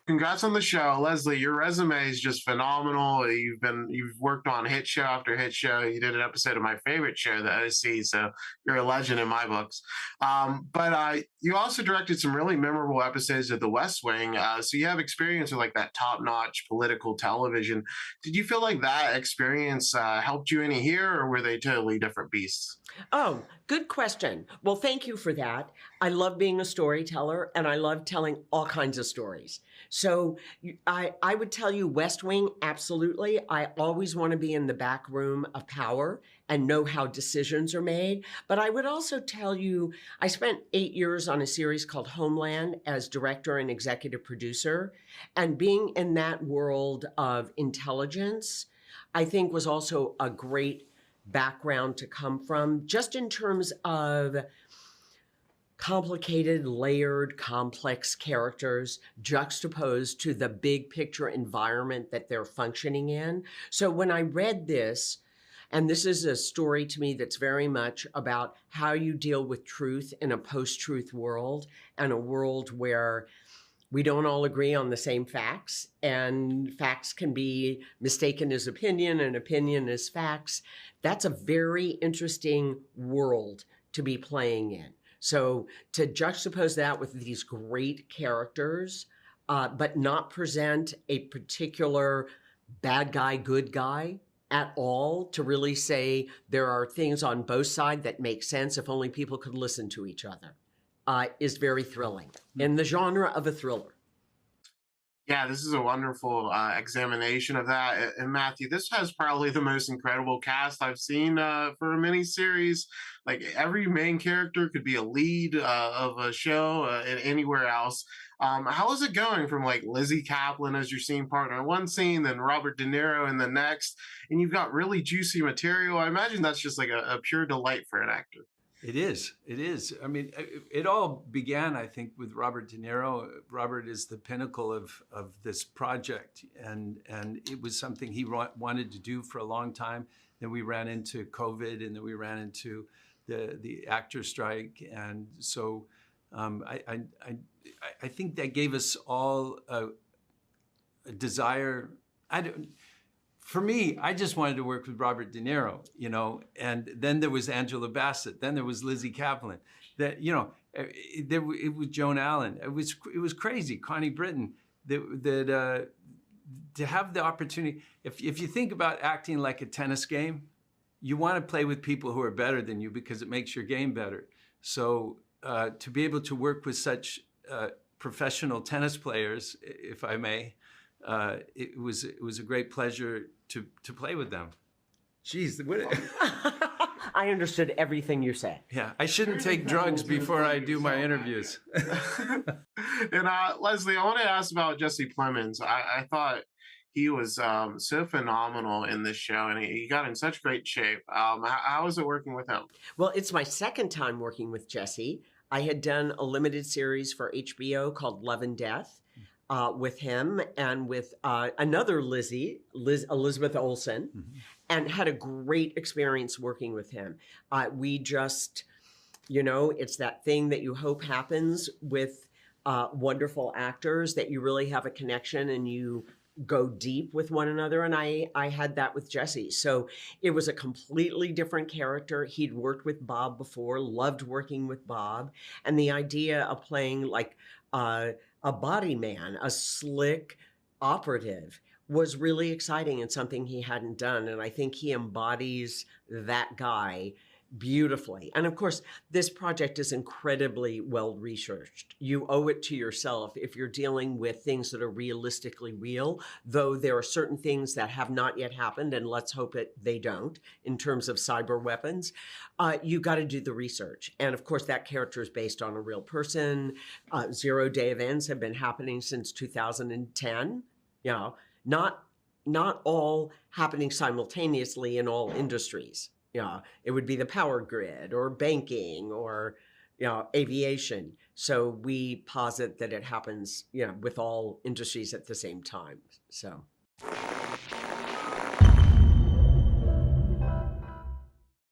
Congrats on the show, Leslie. Your resume is just phenomenal. You've worked on hit show after hit show. You did an episode of my favorite show, the OC. So you're a legend in my books. But you also directed some really memorable episodes of The West Wing. So you have experience with like that top-notch political television. Did you feel like that experience helped you any here, or were they totally different beasts? Oh, good question. Well, thank you for that. I love being a storyteller and I love telling all kinds of stories. So I would tell you West Wing, absolutely. I always want to be in the back room of power and know how decisions are made. But I would also tell you, I spent 8 years on a series called Homeland as director and executive producer. And being in that world of intelligence, I think was also a great background to come from, just in terms of complicated, layered, complex characters juxtaposed to the big picture environment that they're functioning in. So when I read this, and this is a story to me that's very much about how you deal with truth in a post-truth world, and a world where we don't all agree on the same facts, and facts can be mistaken as opinion and opinion as facts. That's a very interesting world to be playing in. So to juxtapose that with these great characters, but not present a particular bad guy, good guy at all, to really say there are things on both sides that make sense if only people could listen to each other, is very thrilling in the genre of a thriller. Yeah, this is a wonderful examination of that. And Matthew, this has probably the most incredible cast I've seen for a miniseries. Like every main character could be a lead of a show and anywhere else. How is it going from like Lizzie Kaplan as your scene partner in one scene, then Robert De Niro in the next, and you've got really juicy material? I imagine that's just like a pure delight for an actor. It is. It is. I mean, it all began, I think, with Robert De Niro. Robert is the pinnacle of this project, and it was something he wanted to do for a long time. Then we ran into COVID, and then we ran into the actor strike, and so I think that gave us all a desire. For me, I just wanted to work with Robert De Niro, and then there was Angela Bassett, then there was Lizzie Kaplan, it was Joan Allen, it was crazy, Connie Britton, to have the opportunity. If you think about acting like a tennis game, you want to play with people who are better than you because it makes your game better. So to be able to work with such professional tennis players, if I may, it was a great pleasure to play with them. Jeez, I understood everything you said. Yeah, I shouldn't take drugs before I do my interviews. And Leslie, I want to ask about Jesse Plemons. I thought he was so phenomenal in this show, and he got in such great shape. How was it working with him? Well, it's my second time working with Jesse. I had done a limited series for HBO called Love and Death. With him and with another Elizabeth Olsen, and had a great experience working with him. We just, it's that thing that you hope happens with wonderful actors, that you really have a connection and you go deep with one another. And I had that with Jesse. So it was a completely different character. He'd worked with Bob before, loved working with Bob. And the idea of playing like a body man, a slick operative, was really exciting and something he hadn't done. And I think he embodies that guy beautifully. And of course, this project is incredibly well researched. You owe it to yourself if you're dealing with things that are realistically real, though there are certain things that have not yet happened, and let's hope that they don't, in terms of cyber weapons. You got to do the research. And of course, that character is based on a real person. 0 Day events have been happening since 2010. Not all happening simultaneously in all industries. It would be the power grid or banking or, aviation. So we posit that it happens, with all industries at the same time. So.